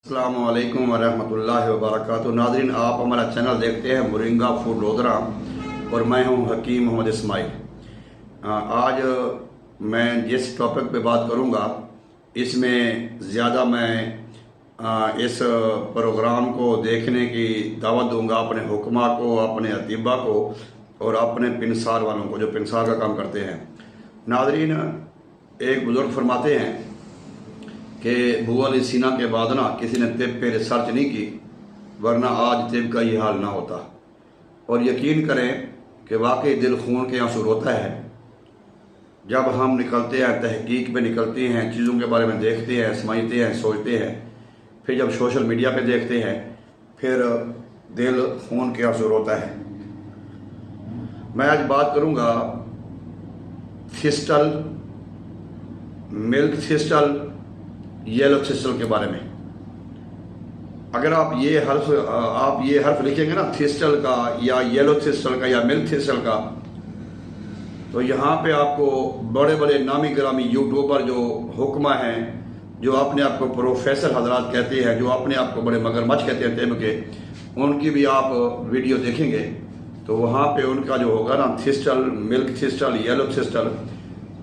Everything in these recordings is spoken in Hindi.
अस्सलामुअलैकुम वरहमतुल्लाहि वबरकातुहू। नाज़रीन, आप हमारा चैनल देखते हैं मोरिंगा फूड रोदरा और मैं हूं हकीम मोहम्मद इस्माइल। आज मैं जिस टॉपिक पे बात करूंगा इसमें ज़्यादा मैं इस प्रोग्राम को देखने की दावत दूंगा अपने हुक्मा को, अपने अतीबा को और अपने पिनसार वालों को जो पिनसार का काम करते हैं। नाज़रीन, एक बुज़ुर्ग फरमाते हैं कि बुअल सीना के बाद ना किसी ने तिब पे रिसर्च नहीं की, वरना आज तिब का ये हाल ना होता। और यकीन करें कि वाकई दिल खून के आंसू रोता है जब हम निकलते हैं, तहकीक पे निकलते हैं, चीज़ों के बारे में देखते हैं, समझते हैं, सोचते हैं, फिर जब सोशल मीडिया पे देखते हैं फिर दिल खून के आंसू रोता है। मैं आज बात करूँगा thistle, milk thistle, yellow thistle के बारे में। अगर आप ये हर्फ लिखेंगे ना थिस्टल का या येलो थिस्टल का या मिल्क थिस्टल का, तो यहाँ पे आपको बड़े बड़े नामी गिरामी यूट्यूबर जो हुक्मा हैं, जो अपने आप को प्रोफेसर हजरात कहते हैं, जो अपने आप को बड़े मगरमच्छ कहते हैं तिब के, उनकी भी आप वीडियो देखेंगे तो वहाँ पे उनका जो होगा ना thistle, milk thistle, yellow thistle,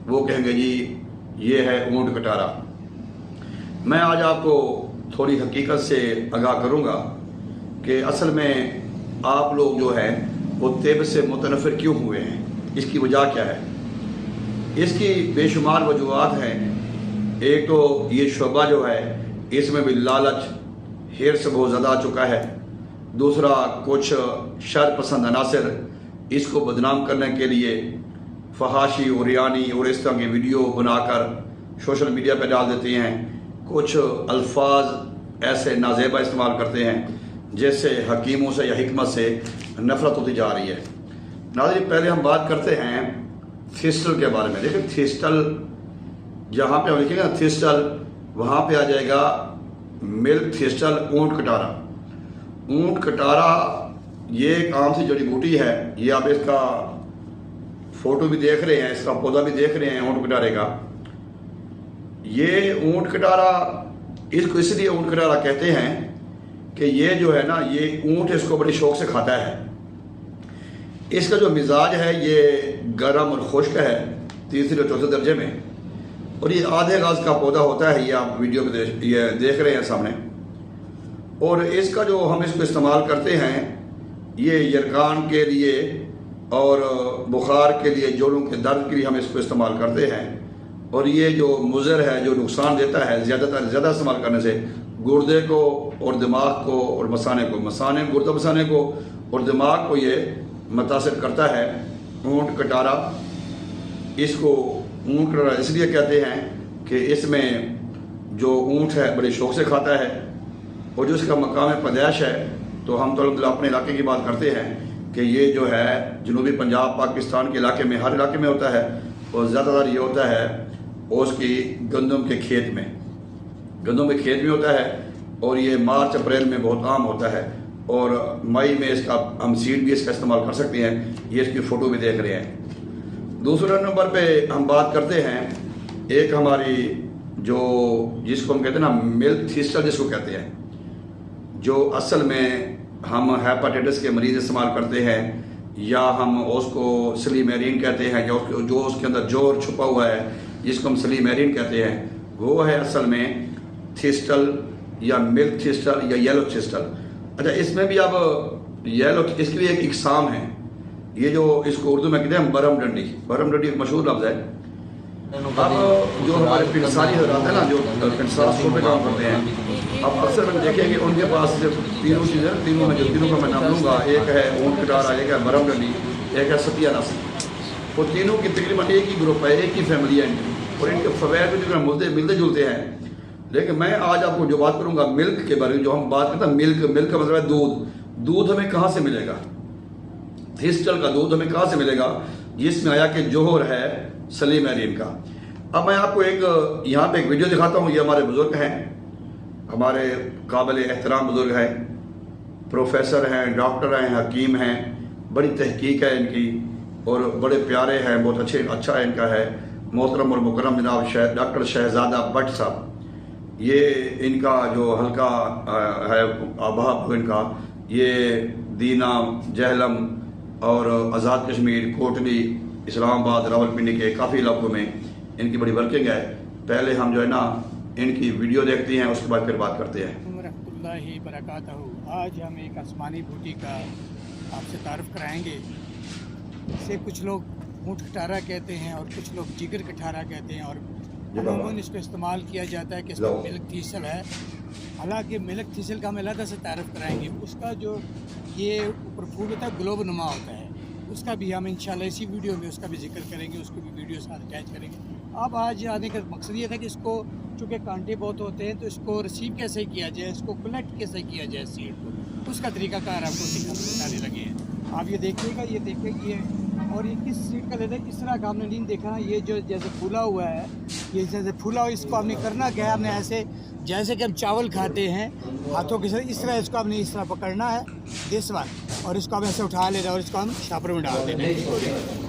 वो कहेंगे जी ये है ऊँट कटारा। मैं आज आपको थोड़ी हकीकत से आगाह करूंगा कि असल में आप लोग जो है वो तिब से मुतनफ़िर क्यों हुए हैं, इसकी वजह क्या है। इसकी बेशुमार वजूहात हैं। एक तो ये शोबा जो है इसमें भी लालच, हिर्स बहुत ज़्यादा आ चुका है। दूसरा, कुछ शर पसंद अनासर इसको बदनाम करने के लिए फहाशी, उरियानी और इस तरह की वीडियो बनाकर सोशल मीडिया पर डाल देते हैं। कुछ अल्फाज ऐसे नाजेबा इस्तेमाल करते हैं जैसे हकीमों से या हिकमत से नफरत होती जा रही है। नाज़रीन, पहले हम बात करते हैं थिस्टल के बारे में। देखिए, थिस्टल जहाँ पे हम लिखेंगे ना थिस्टल, वहाँ पे आ जाएगा मिल्क थिस्टल, ऊँट कटारा। ऊँट कटारा ये एक आम सी जड़ी बूटी है। ये आप इसका फोटो भी देख रहे हैं, इसका पौधा भी देख रहे हैं ऊँट कटारे का। ये ऊँट कटारा, इसको इसलिए ऊँट कटारा कहते हैं कि ये जो है ना, ये ऊँट इसको बड़ी शौक से खाता है। इसका जो मिजाज है ये गर्म और खुश्क है, तीसरे और चौथे दर्जे में, और ये आधे गज का पौधा होता है। ये आप वीडियो में ये देख रहे हैं सामने। और इसका जो हम इसको इस्तेमाल करते हैं ये यरकान के लिए और बुखार के लिए, जोड़ों के दर्द के लिए हम इसको इस्तेमाल करते हैं। और ये जो मुज़र है, जो नुकसान देता है ज़्यादा इस्तेमाल करने से गुर्दे को और दिमाग को और गुर्दा मसाने को और दिमाग को ये मुतासिर करता है। ऊँट कटारा, इसको ऊँट कटारा इसलिए कहते हैं कि इसमें जो ऊँट है बड़े शौक से खाता है। और जो इसका मकाम पैदाइश है, तो हम तो अपने इलाके की बात करते हैं कि ये जो है जनूबी पंजाब पाकिस्तान के इलाके में, हर इलाके में होता है। और ज़्यादातर ये होता है उसकी गंदम के खेत में होता है। और ये मार्च अप्रैल में बहुत आम होता है। और मई में इसका हम सीड भी इसका इस्तेमाल कर सकते हैं। ये इसकी फ़ोटो भी देख रहे हैं। दूसरे नंबर पे हम बात करते हैं एक हमारी जो जिसको हम कहते हैं ना मिल्क थिस्टल, जिसको कहते हैं, जो असल में हम हेपाटाइटिस के मरीज़ इस्तेमाल करते हैं, या हम उसको सलीमेरिन कहते हैं, जो उसके अंदर जोर छुपा हुआ है जिसको हम सलीमेरिन कहते हैं, वो है असल में थिस्टल या मिल्क थिस्टल या येलो थिस्टल। अच्छा, इसमें भी अब येलो, इसके लिए एक इकसाम है। ये जो इसको उर्दू में कहते हैं बरम डंडी एक मशहूर लफ्ज़ है। अब जो हमारे पिनसारी हजरात हैं ना, जो पिनसार स्कूल पे काम करते हैं, अब अक्सर हम देखेंगे उनके पास सिर्फ तीनों चीज़ें, तीनों का मैं नाम लूँगा। एक है ऊँट कटारा, एक है बरम डंडी, एक है सत्यानासी। वो तीनों की तकरीबन एक ही ग्रुप है, एक ही फैमिली है इनकी, और इनके फवैद भी तकरीबन मिलते जुलते हैं। लेकिन मैं आज आपको जो बात करूँगा मिल्क के बारे में, जो हम बात करते हैं मिल्क का मतलब है दूध हमें कहाँ से मिलेगा, थिस्टल का दूध हमें कहाँ से मिलेगा, जिसमें आया कि जोहर है सलीमेरिन का। अब मैं आपको एक यहाँ पे एक वीडियो दिखाता हूँ। ये हमारे बुजुर्ग हैं, हमारे काबिल एहतराम बुजुर्ग हैं, प्रोफेसर हैं, डॉक्टर हैं, हकीम हैं, बड़ी तहकीक है इनकी और बड़े प्यारे हैं, बहुत अच्छा इनका है। मोहतरम और मुकरम जनाब डॉक्टर शहजादा भट्ट साहब, ये इनका जो हल्का है आभाब इनका, ये दीना, जहलम और आज़ाद कश्मीर, कोटली, इस्लामाबाद, रावलपिंडी के काफ़ी इलाकों में इनकी बड़ी वर्किंग है। पहले हम जो है ना इनकी वीडियो देखते हैं, उसके बाद फिर बात करते हैं। रहमतुल्लाहि बरकातहू। आज हम एक आसमानी बूटी का आपसे तारुफ कराएंगे। इसे कुछ लोग ऊँट कटारा कहते हैं और कुछ लोग जिगर कटारा कहते हैं, और अमूमन इसको इस्तेमाल किया जाता है कि इसका मिल्क थीसल है। हालांकि मिल्क थीसल का हम अलग से तारुफ कराएंगे। उसका जो ये ऊपर फूल होता है, ग्लोब नुमा होता है, उसका भी हम इंशाल्लाह इसी वीडियो में उसका भी जिक्र करेंगे, उसको भी वीडियो साथ अटैच करेंगे। अब आज आने का मकसद ये था कि इसको चूँकि कांटे बहुत होते हैं तो इसको रिसीव कैसे किया जाए, इसको कलेक्ट कैसे किया जाए सीड को, उसका तरीकाकार आपको बताने लगे हैं। आप ये देखिएगा, ये देखिए, और ये किस सीड का लेते हैं, इस तरह का आपने नहीं देखा ना, ये जो जैसे फूला हुआ है, ये जैसे फूला हुआ, इसको आपने करना क्या है, आपने ऐसे जैसे कि हम चावल खाते हैं हाथों के साथ, इस तरह इसको आपने इस तरह पकड़ना है दिस वन, और इसको आप ऐसे उठा लेना और इसको हम शापर में डाल देना है।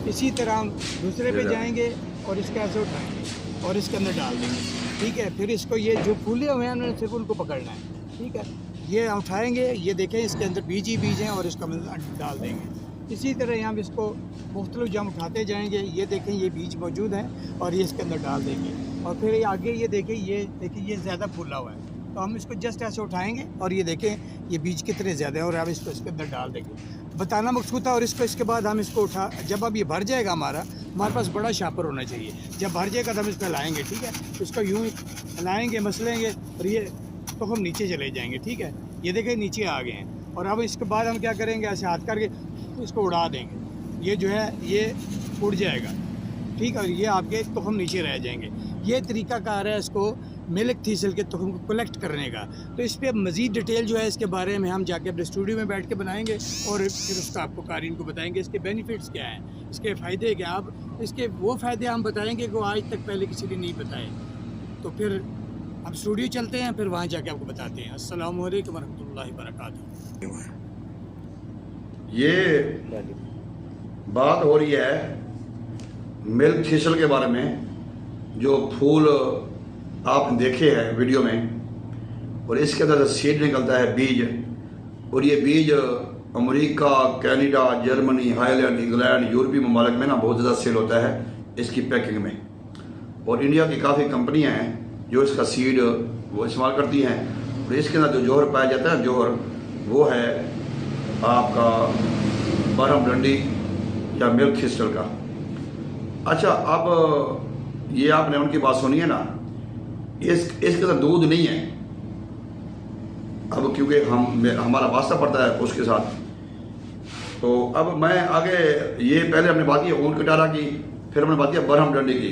इसी तरह हम दूसरे पे जाएंगे और इसको ऐसे उठाएंगे और इसके अंदर डाल देंगे, ठीक है। फिर इसको ये जो फूले हुए हैं उन्होंने सिर्फ उनको पकड़ना है, ठीक है। ये उठाएंगे, ये देखें इसके अंदर बीज ही बीज हैं, और इसको हम डाल देंगे। इसी तरह हम इसको मुख्तलिफ जम उठाते जाएंगे, ये देखें ये बीज मौजूद हैं और ये इसके अंदर डाल देंगे। और फिर आगे ये देखें, ये ज़्यादा फूला हुआ है, तो हम इसको जस्ट ऐसे उठाएंगे और ये देखें ये बीज कितने ज़्यादा है, और हम इसको इसके अंदर डाल देंगे। बताना मकसूद था। और इसको इसके बाद हम इसको जब अब ये भर जाएगा, हमारे पास बड़ा शापर होना चाहिए। जब भर जाएगा तो हम इसको हिलाएँगे, ठीक है। इसको यूँ हिलाएँगे, मसलेंगे, और ये तो हम नीचे चले जाएंगे, ठीक है। ये देखें नीचे आ गए हैं, और अब इसके बाद हम क्या करेंगे, ऐसे हाथ करके इसको उड़ा देंगे। ये जो है ये उड़ जाएगा, ठीक है, और ये आपके तुखम नीचे रह जाएंगे। ये तरीकाकार है इसको मिल्क थीसल के तुखम को कलेक्ट करने का। तो इस पर मज़ीद डिटेल जो है इसके बारे में हम जाके अपने स्टूडियो में बैठ के बनाएंगे, और फिर उसका आपको कारीन को बताएंगे इसके बेनिफिट्स क्या हैं, इसके फ़ायदे क्या। अब इसके वो फ़ायदे हम बताएंगे कि वो आज तक पहले किसी ने नहीं बताए। तो फिर अब स्टूडियो चलते हैं, फिर वहाँ जाके आपको बताते हैं। अस्सलामु अलैकुम रहमतुल्लाहि बरकातहू। ये बात हो रही है मिल्क थीसल के बारे में, जो फूल आप देखे हैं वीडियो में, और इसके अंदर से सीड निकलता है, बीज। और ये बीज America, Canada, Germany, highland, England, यूरोपीय ममालिक में ना बहुत ज़्यादा सेल होता है इसकी पैकिंग में। और इंडिया की काफ़ी कंपनियां हैं जो इसका सीड वो इस्तेमाल करती हैं। और इसके अंदर जो जौहर पाया जाता है, जौहर वो है आपका बरहम डंडी या मिल्क थीसल का। अच्छा, अब ये आपने उनकी बात सुनी है ना, इसके अंदर दूध नहीं है। अब क्योंकि हमारा वास्ता पड़ता है उसके साथ, तो अब मैं आगे, ये पहले हमने बात की ऊँट कटारा की, फिर हमने बात की बरहम डंडी की।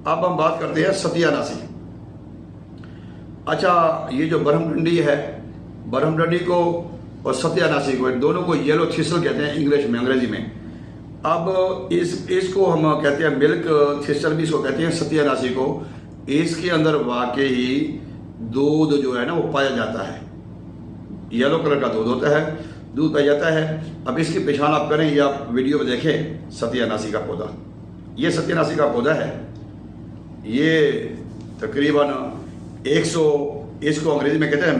अब हम बात करते हैं सत्यानाशी। अच्छा, ये जो बरहम डंडी है, बरहम डंडी को और सत्यानाशी को, दोनों को येलो थीसल कहते हैं इंग्लिश में, अंग्रेजी में। अब इसको हम कहते हैं मिल्क थीसल भी इसको कहते हैं, सत्यानाशी को। इसके अंदर वाकई दूध जो है ना वो पाया जाता है, येलो कलर का दूध होता है, दूध पाया जाता है। अब इसकी पहचान आप करें, ये आप वीडियो में देखें, सत्यानाशी का पौधा, ये सत्यानाशी का पौधा है। ये तकरीबन 100, इसको अंग्रेजी में कहते हैं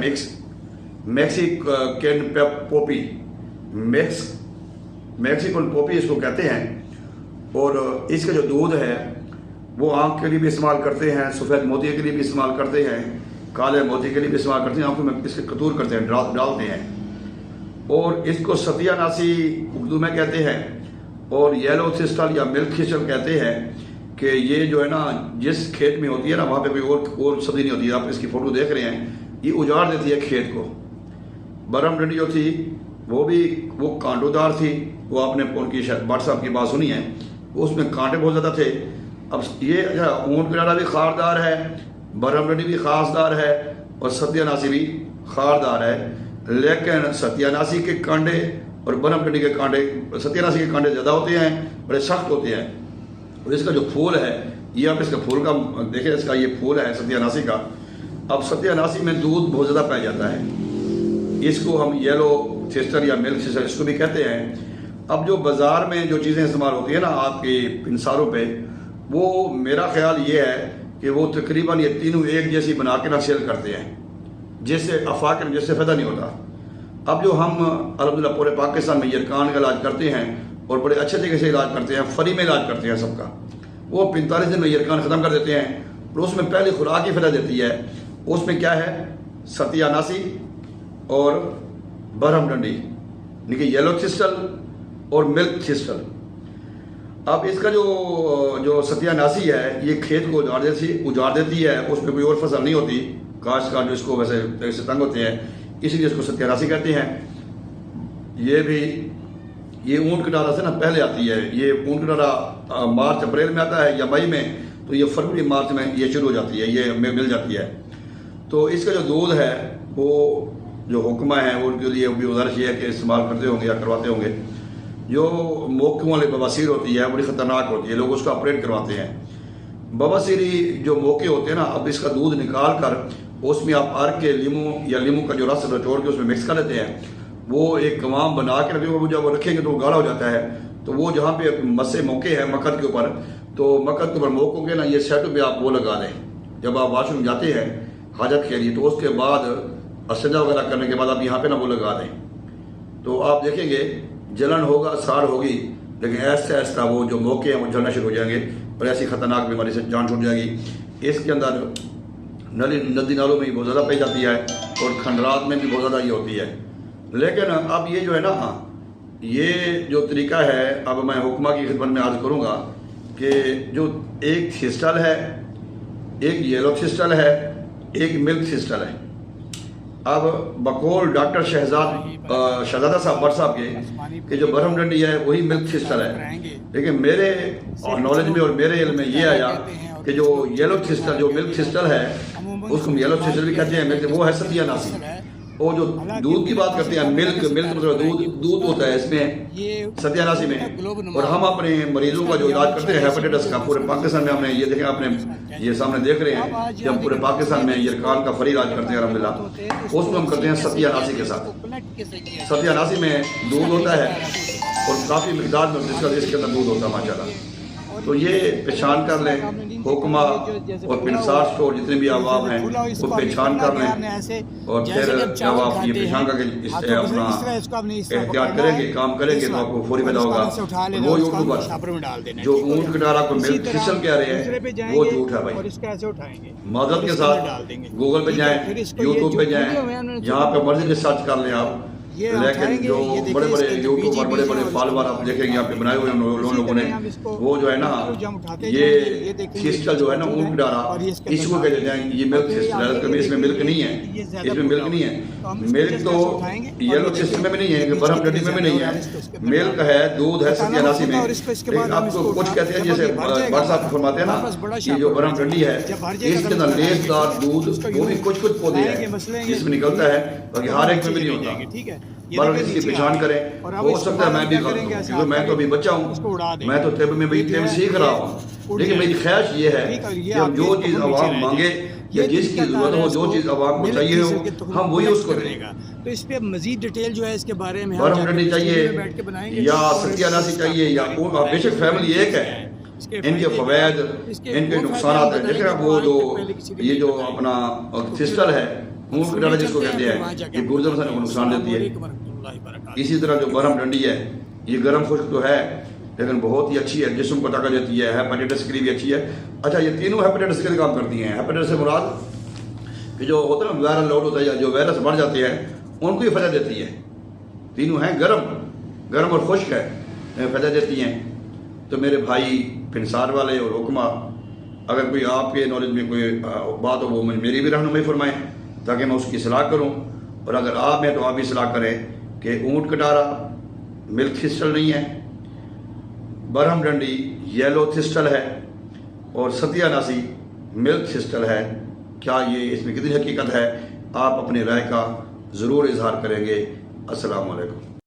मैक्सिकन पोपी, मैक्सिकन पोपी इसको कहते हैं। और इसका जो दूध है वो आँख के लिए भी इस्तेमाल करते हैं, सफ़ेद मोती के लिए भी इस्तेमाल करते हैं, काले मोती के लिए भी इस्तेमाल करते हैं, आँखों में इसके कतूर करते हैं, डालते हैं। और इसको सत्यानाशी उर्दू में कहते हैं, और येलो थीसल या मिल्क थीसल कहते हैं कि ये जो है ना जिस खेत में होती है ना, वहाँ पे कोई और सब्जी नहीं होती है। आप इसकी फ़ोटो देख रहे हैं, ये उजाड़ देती है खेत को। बरहम डंडी जो थी वो कांटोदार थी, वो आपने उनकी भट्ट साहब की बात सुनी है, उसमें कांटे बहुत ज़्यादा थे। अब ये ऊँट कटारा भी खारदार है, बरहम डंडी भी खासदार है, और सत्यानाशी भी खारदार है। लेकिन सत्यानाशी के कांटे और बरहम डंडी के कांटे, सत्यानाशी के कांटे ज़्यादा होते हैं, बड़े सख्त होते हैं। और इसका जो फूल है, ये आप इसका फूल का देखें, इसका ये फूल है सत्यानाशी का। अब सत्यानाशी में दूध बहुत ज़्यादा पाया जाता है, इसको हम येलो थीसल या मिल्क थीसल इसको भी कहते हैं। अब जो बाज़ार में जो चीज़ें इस्तेमाल होती है ना आपके इंसारों पे, वो मेरा ख्याल ये है कि वो तकरीबन ये तीनों एक जैसी बना के ना सेल करते हैं, जैसे अफाक जैसे फ़ायदा नहीं होता। अब जो हम अल्हम्दुलिल्लाह पूरे पाकिस्तान में यरकान का इलाज करते हैं और बड़े अच्छे तरीके से इलाज करते हैं, फ्री में इलाज करते हैं सबका, वो 45 दिन में यरकान ख़त्म कर देते हैं। और उसमें पहली खुराक ही फ़ायदा देती है। उसमें क्या है, सत्यानासी और बरहम डंडी, यानी कि येलो थिस्टल और मिल्क थिस्टल। अब इसका जो सत्यानासी है, ये खेत को उजाड़ देती है, उसमें कोई और फसल नहीं होती, काश्तकार जो इसको वैसे तंग होते हैं, इसीलिए इसको सत्यानासी कहते हैं। ये ऊँट कटारा से ना पहले आती है। ये ऊँट कटारा मार्च अप्रैल में आता है या मई में, तो ये फरवरी मार्च में ये शुरू हो जाती है, ये मिल जाती है। तो इसका जो दूध है वो जो हुक्मा है उनके लिए भी गुजारिश ये है कि इस्तेमाल करते होंगे या करवाते होंगे। जो मोकों वाली बवासीर होती है बड़ी ख़तरनाक होती है, लोग उसका ऑपरेट करवाते हैं। बवासीरी जो मोके होते हैं ना, अब इसका दूध निकाल कर उसमें आप अर्क के लीमू का जो रस निचोड़ के उसमें मिक्स कर लेते हैं। वो एक कवाम बना के रखेंगे, जब वो रखेंगे तो वो गाढ़ा हो जाता है। तो वो जहाँ पे मस्से मौके हैं मकद के ऊपर, तो मकद के ऊपर मोकों के ना ये सेट पे आप वो लगा दें। जब आप वॉशरूम जाते हैं हाजत के लिए, तो उसके बाद असजा वगैरह करने के बाद आप यहाँ पे ना वो लगा दें, तो आप देखेंगे जलन होगा, साड़ होगी, लेकिन ऐसा ऐसा वो जो मौके हैं वो जलना शुरू हो जाएंगे और ऐसी ख़तरनाक बीमारी से जान छूट जाएगी। इसके अंदर नदी नालों में भी बहुत ज़्यादा पाई जाती है और खंडरात में भी बहुत ज़्यादा ये होती है। लेकिन अब ये जो है ना, ये जो तरीका है, अब मैं हुक्मा की खिदमत में अर्ज़ करूँगा कि जो एक थिस्टल है, एक येलो थिस्टल है, एक मिल्क थिस्टल है। अब बकौल डॉक्टर शहजादा साहब भट्ट साहब के जो बरहम डंडी है वही मिल्क थिस्टल है, लेकिन मेरे नॉलेज में और मेरे इल्म में ये आया कि जो येलो थिस्टल, जो मिल्क थिस्टल है, उसको येलो थिस्टल भी कहते हैं, वो है सत्यानासी। और जो दूध की बात करते हैं, मिल्क मतलब दूध होता है इसमें सत्यानासी में। और हम अपने मरीजों का जो इलाज करते हैं हेपेटाइटिस का, पूरे पाकिस्तान में हमने ये देखें, आपने ये सामने देख रहे हैं कि हम पूरे पाकिस्तान में यरकान का फ्री इलाज करते हैं अल्हम्दुलिल्लाह। उसमें हम करते हैं सत्यानासी के साथ। सत्यानासी में दूध होता है और काफ़ी मिकदार में इसके अंदर दूध होता है माशाल्लाह। तो ये पहचान कर लें, हुक्मा और पिनसार स्टोर जितने भी अहबाब हैं वो पहचान कर लें। और फिर जब आप ये पहचान करके अपना एहतियात करेंगे, काम करेंगे, तो आपको फौरी पैदा होगा। वो यूट्यूबर जो ऊँट कटारा को मिल्क थिस्टल कह रहे हैं वो झूठ है भाई। मदद के साथ गूगल पे जाएं, यूट्यूब पे जाएं, जहाँ पे मर्जी से सर्च कर लें आप। लेकिन जो बड़े बड़े यूट्यूबर, बड़े बड़े फॉलोवर आप देखेंगे यहाँ पे बनाए हुए लोगों ने, वो जो है ना, ये थिस्टल जो है ना ऊँट कटारा, इसको कहते हैं ये मिल्क थिस्टल है। इसमें मिल्क नहीं है, इसमें मिल्क नहीं है। मिल्क तो येलो थिस्टल में भी नहीं है, बरहम डंडी में भी नहीं है। मिल्क है, दूध है सत्यानासी में। लेकिन आपको कुछ कहते हैं, जैसे भट्ट साहब फरमाते हैं ना, ये जो बरहम डंडी है इसके अंदर लेसदार दूध, वो भी कुछ पौधे हैं इसमें निकलता है, और हर एक में भी नहीं होता। ठीक है, बार इसकी पहचान करें। हो सकता है मैं भी गलत हूं, क्योंकि मैं तो अभी बच्चा हूँ, मैं तो तिब में भी सीख रहा हूँ। लेकिन मेरी ख्वाहिश ये है कि हम जो चीज़ अवाम मांगे या जिसकी जरूरत हो, जो चीज़ अवाम को चाहिए हो, हम वही उसको देंगे। तो इस पे मजीद डिटेल जो है इसके बारे में बरहम डंडी चाहिए या सत्यानासी चाहिए या बेशक फैमिली एक है, इनके फवैद, इनके नुकसान हैं। देखिए वो जो ये जो अपना थिस्टल है, ऊँट कटारा जिसको कहते हैं, ये गुर्दे मसाले को नुकसान देती है। इसी तरह जो बरहम डंडी है, ये गर्म खुश्क तो है लेकिन बहुत ही अच्छी है, जिस्म को ताकत देती है, हेपेटाइटिस के लिए भी अच्छी है। अच्छा, ये तीनों हेपेटाइटिस के लिए काम करती हैं। हेपेटाइटिस से मुराद कि जो होता है ना वायरल लोड होता है या जो वायरस बढ़ जाते हैं, उनको ही फ़ायदा देती है। तीनों हैं गर्म और खुश्क है, फ़ायदा देती हैं। तो मेरे भाई पिनसार वाले और हुक्मा, अगर कोई आपके नॉलेज में कोई बात हो वो मेरी भी रहनुमाई फरमाएँ ताकि मैं उसकी सलाह करूं। और अगर आप हैं तो आप भी सलाह करें कि ऊँट कटारा मिल्क थिस्टल नहीं है, बरहम डंडी येलो थिस्टल है और सत्यानासी मिल्क थिस्टल है। क्या ये इसमें कितनी हकीकत है, आप अपनी राय का ज़रूर इजहार करेंगे। अस्सलाम वालेकुम।